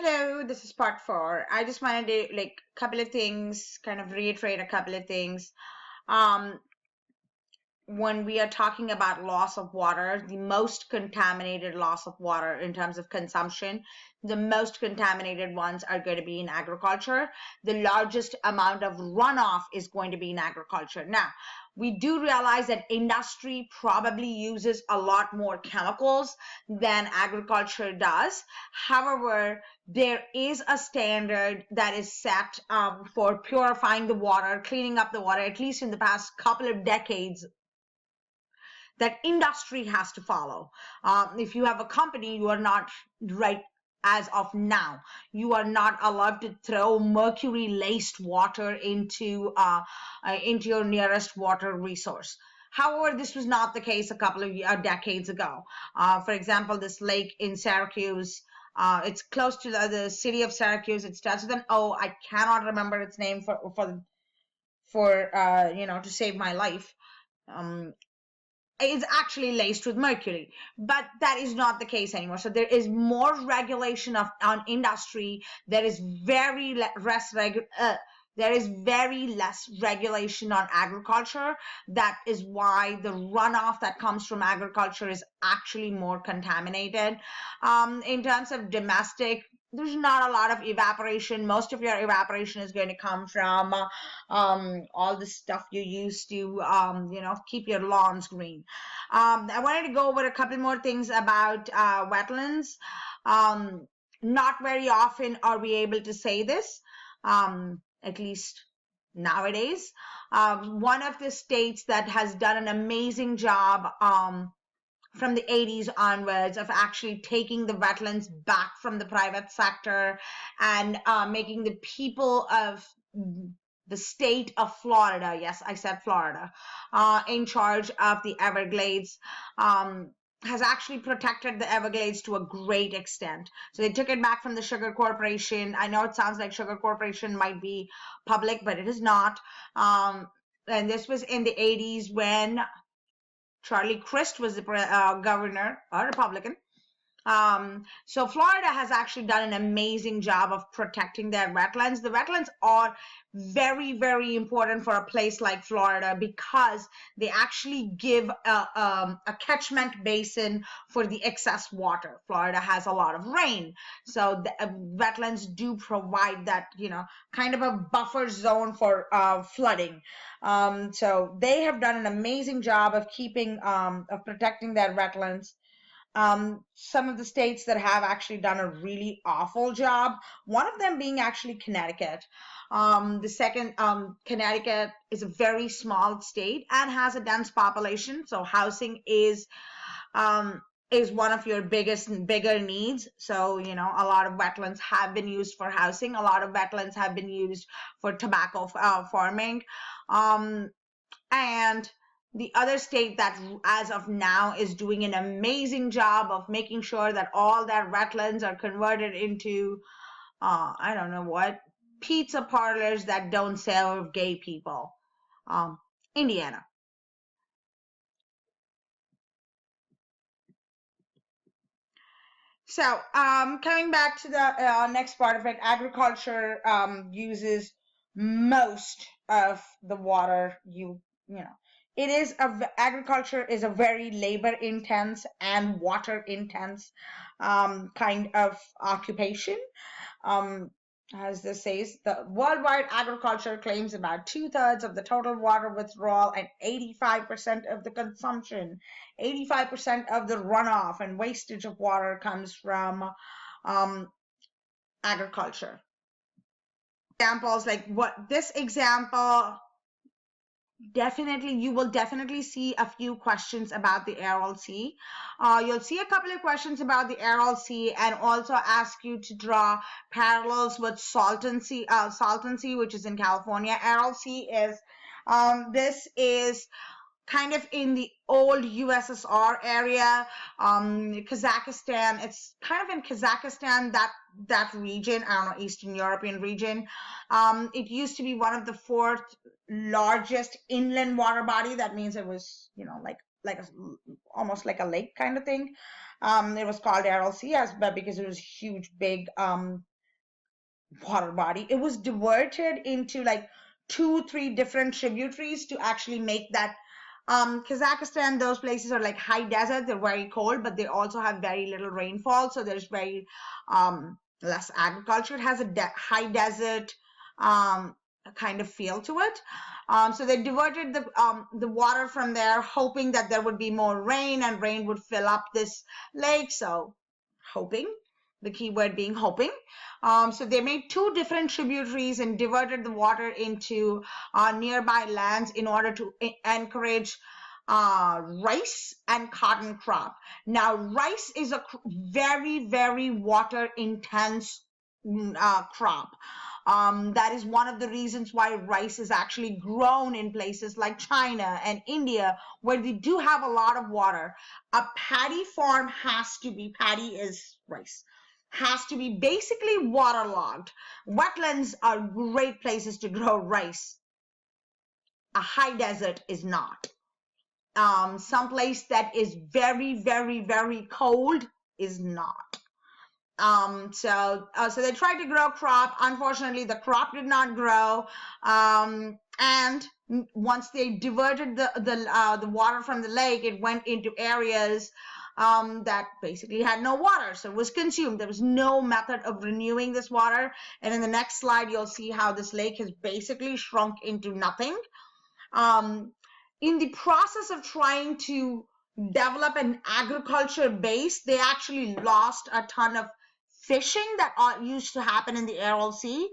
Hello, this is part 4. I just wanted to like a couple of things, kind of reiterate a couple of things. Um, when we are talking about loss of water, the most contaminated loss of water in terms of consumption, the most contaminated ones are going to be in agriculture. The largest amount of runoff is going to be in agriculture. Now, we do realize that industry probably uses a lot more chemicals than agriculture does. However, there is a standard that is set for purifying the water, cleaning up the water, at least in the past couple of decades, that industry has to follow. If you have a company, you are not right as of now. You are not allowed to throw mercury-laced water into your nearest water resource. However, this was not the case a couple of decades ago. For example, this lake in Syracuse, it's close to the city of Syracuse. It starts with an O. I cannot remember its name for to save my life. Is actually laced with mercury, but that is not the case anymore. So there is more regulation on industry. There is very less regulation on agriculture. That is why the runoff that comes from agriculture is actually more contaminated. In terms of domestic, there's not a lot of evaporation. Most of your evaporation is going to come from all the stuff you use to keep your lawns green. I wanted to go over a couple more things about wetlands. Not very often are we able to say this, at least nowadays. One of the states that has done an amazing job from the 80s onwards of actually taking the wetlands back from the private sector and making the people of the state of Florida, yes, I said Florida, in charge of the Everglades, has actually protected the Everglades to a great extent. So they took it back from the Sugar Corporation. I know it sounds like Sugar Corporation might be public, but it is not. And this was in the 80s when Charlie Crist was the governor, a Republican. So Florida has actually done an amazing job of protecting their wetlands. The wetlands are very, very important for a place like Florida because they actually give a catchment basin for the excess water. Florida has a lot of rain, so the wetlands do provide that, kind of a buffer zone for flooding. So they have done an amazing job of protecting their wetlands. Some of the states that have actually done a really awful job, one of them being actually Connecticut. The second, Connecticut is a very small state and has a dense population, so housing is one of your bigger needs. So, a lot of wetlands have been used for housing. A lot of wetlands have been used for tobacco farming. And the other state that as of now is doing an amazing job of making sure that all their wetlands are converted into, I don't know what, pizza parlors that don't serve gay people. Indiana. So coming back to the next part of it, agriculture uses most of the water agriculture is a very labor intense and water intense kind of occupation. As this says, the worldwide agriculture claims about 2/3 of the total water withdrawal and 85% of the consumption. 85% of the runoff and wastage of water comes from agriculture. Examples like this example, you will definitely see a few questions about the Aral Sea. You'll see a couple of questions about the Aral Sea and also ask you to draw parallels with Salton Sea, which is in California. Aral Sea is, this is kind of in the old USSR area, Kazakhstan. It's kind of in Kazakhstan, that region, I don't know, Eastern European region. It used to be one of the 4th largest inland water body. That means it was, almost like a lake kind of thing. It was called Aral Sea because it was huge, big water body. It was diverted into like 2, 3 different tributaries to actually make that. Kazakhstan, those places are like high desert. They're very cold, but they also have very little rainfall. So there's very less agriculture. It has a high desert kind of feel to it. So they diverted the water from there, hoping that there would be more rain and rain would fill up this lake. So hoping, the key word being hoping. So they made 2 different tributaries and diverted the water into nearby lands in order to encourage rice and cotton crop. Now, rice is a very, very water intense crop. That is one of the reasons why rice is actually grown in places like China and India, where they do have a lot of water. A paddy farm has to be, paddy is rice, has to be basically waterlogged. Wetlands are great places to grow rice. A high desert is not. Someplace that is very, very, very cold is not. So they tried to grow crop. Unfortunately, the crop did not grow. And once they diverted the water from the lake, it went into areas that basically had no water, so it was consumed. There was no method of renewing this water. And in the next slide, you'll see how this lake has basically shrunk into nothing. In the process of trying to develop an agriculture base, they actually lost a ton of fishing that used to happen in the Aral Sea.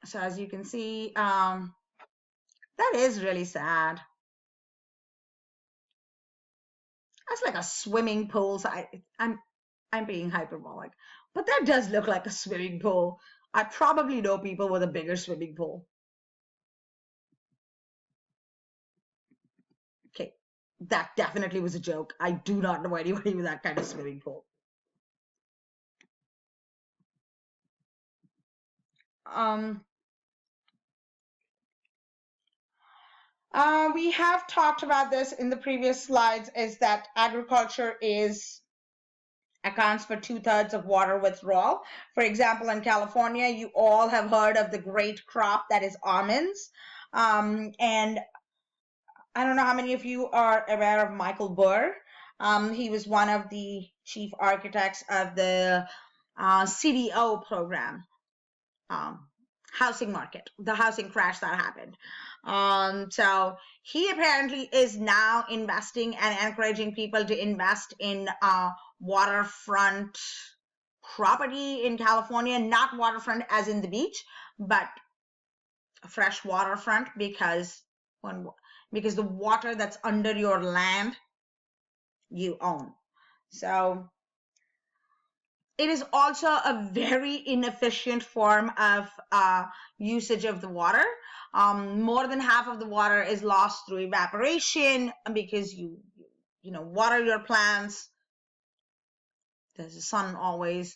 So as you can see, that is really sad. That's like a swimming pool. So I'm being hyperbolic, but that does look like a swimming pool. I probably know people with a bigger swimming pool. Okay, that definitely was a joke. I do not know anybody with that kind of swimming pool. We have talked about this in the previous slides, is that agriculture accounts for 2/3 of water withdrawal. For example, in California, you all have heard of the great crop that is almonds. And I don't know how many of you are aware of Michael Burr. He was one of the chief architects of the CDO program. Housing market, the housing crash that happened. So he apparently is now investing and encouraging people to invest in waterfront property in California, not waterfront as in the beach, but fresh waterfront, because the water that's under your land you own. So it is also a very inefficient form of usage of the water. More than half of the water is lost through evaporation because you water your plants. There's the sun always.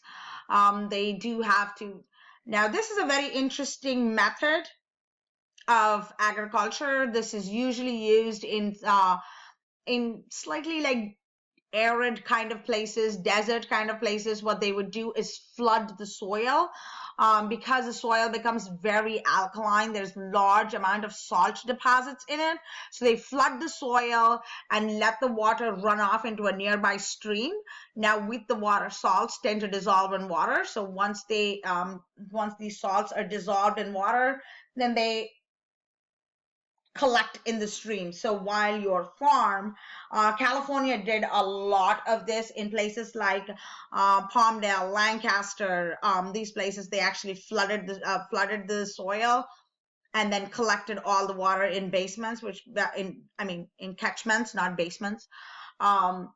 They do have to. Now, this is a very interesting method of agriculture. This is usually used in slightly like arid kind of places, desert kind of places. What they would do is flood the soil. Because the soil becomes very alkaline, there's large amount of salt deposits in it. So they flood the soil and let the water run off into a nearby stream. Now, with the water, salts tend to dissolve in water. So once these salts are dissolved in water, then they collect in the stream. So while your farm, California did a lot of this in places like Palmdale, Lancaster, these places. They actually flooded the soil and then collected all the water in basements, in catchments, not basements. But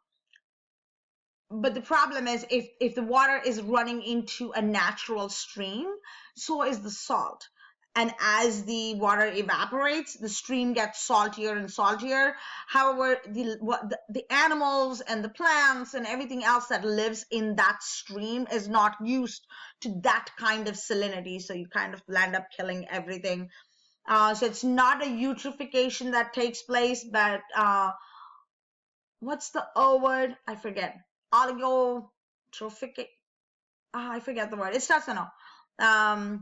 the problem is if the water is running into a natural stream, so is the salt. And as the water evaporates, the stream gets saltier and saltier. However, the animals and the plants and everything else that lives in that stream is not used to that kind of salinity. So you kind of end up killing everything. So it's not a eutrophication that takes place, but what's the O word? I forget. Oligotrophic. I forget the word. It starts with no.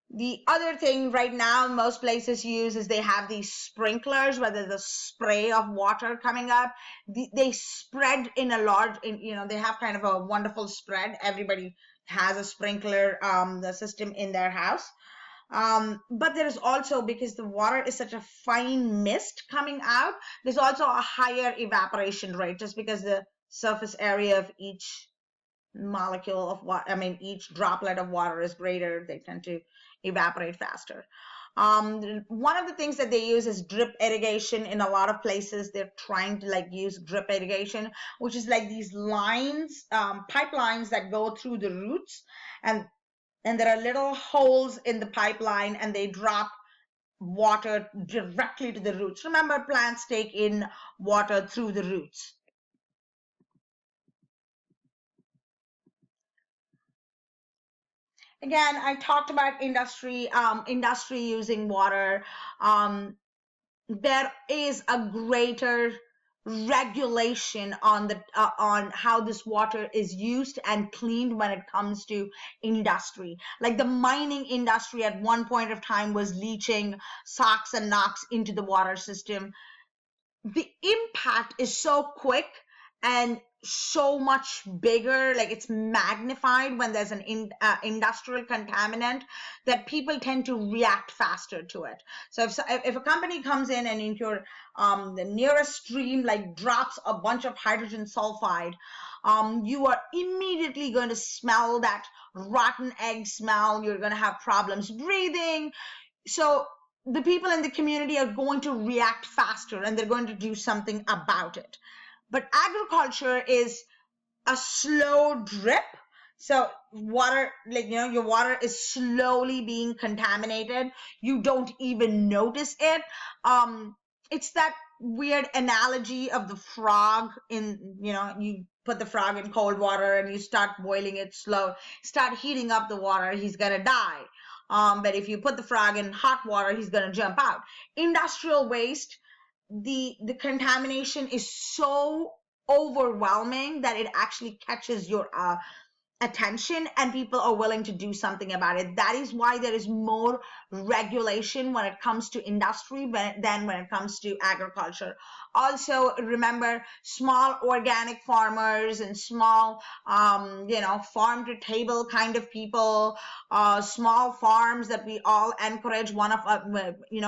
The other thing right now most places use is they have these sprinklers where there's a spray of water coming up. They spread in a large, they have kind of a wonderful spread. Everybody has a sprinkler the system in their house. But there is also, because the water is such a fine mist coming out, there's also a higher evaporation rate just because the surface area of each molecule of water, each droplet of water is greater. They tend to evaporate faster. One of the things that they use is drip irrigation. In a lot of places, they're trying to use drip irrigation, which is like these lines, pipelines that go through the roots, and there are little holes in the pipeline, and they drop water directly to the roots. Remember, plants take in water through the roots. Again, I talked about industry using water. There is a greater regulation on how this water is used and cleaned when it comes to industry. Like the mining industry at one point of time was leaching SOx and NOx into the water system. The impact is so quick and so much bigger, like it's magnified when there's an industrial contaminant, that people tend to react faster to it. So if a company comes in and into your the nearest stream drops a bunch of hydrogen sulfide, you are immediately going to smell that rotten egg smell. You're going to have problems breathing. So the people in the community are going to react faster, and they're going to do something about it. But agriculture is a slow drip. So water, your water is slowly being contaminated. You don't even notice it. It's that weird analogy of the frog you put the frog in cold water and you start boiling it slow, start heating up the water, he's gonna die. But if you put the frog in hot water, he's gonna jump out. Industrial waste, the contamination is so overwhelming that it actually catches your attention, and people are willing to do something about it. That is why there is more regulation when it comes to industry than when it comes to agriculture. Also, remember, small organic farmers and small, farm to table kind of people, small farms that we all encourage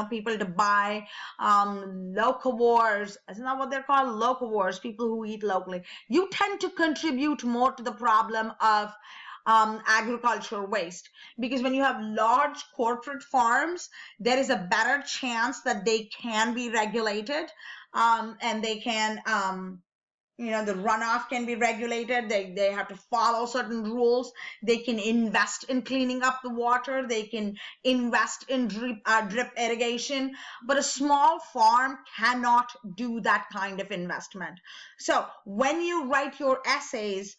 people to buy, locavores. Isn't that what they're called? Locavores, people who eat locally. You tend to contribute more to the problem of agricultural waste, because when you have large corporate farms, there is a better chance that they can be regulated, and they can the runoff can be regulated. They have to follow certain rules. They can invest in cleaning up the water. They can invest in drip irrigation. But a small farm cannot do that kind of investment. So when you write your essays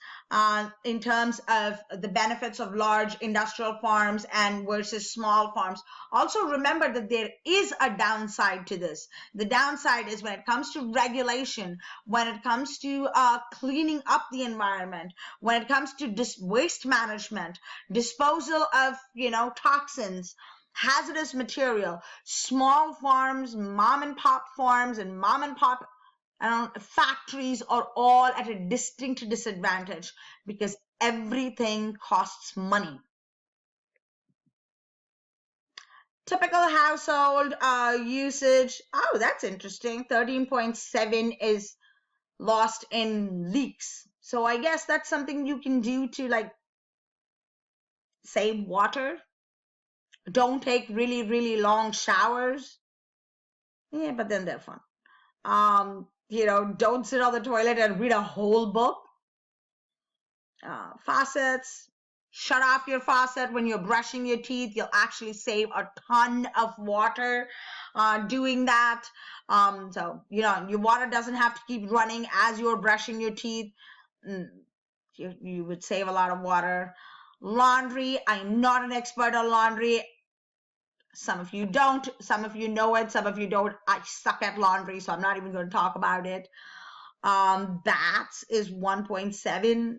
in terms of the benefits of large industrial farms and versus small farms, also remember that there is a downside to this. The downside is when it comes to regulation, when it comes to cleaning up the environment, when it comes to waste management, disposal of toxins, hazardous material, small farms, mom and pop farms, and mom and pop factories are all at a distinct disadvantage because everything costs money. Typical household usage. Oh, that's interesting. 13.7 is lost in leaks. So I guess that's something you can do to save water. Don't take really, really long showers. Yeah, but then they're fun. Don't sit on the toilet and read a whole book. Faucets. Shut off your faucet when you're brushing your teeth. You'll actually save a ton of water doing that. So, your water doesn't have to keep running as you're brushing your teeth. You would save a lot of water. Laundry. I'm not an expert on laundry. Some of you don't. Some of you know it. Some of you don't. I suck at laundry, so I'm not even going to talk about it. Bats is 1.7.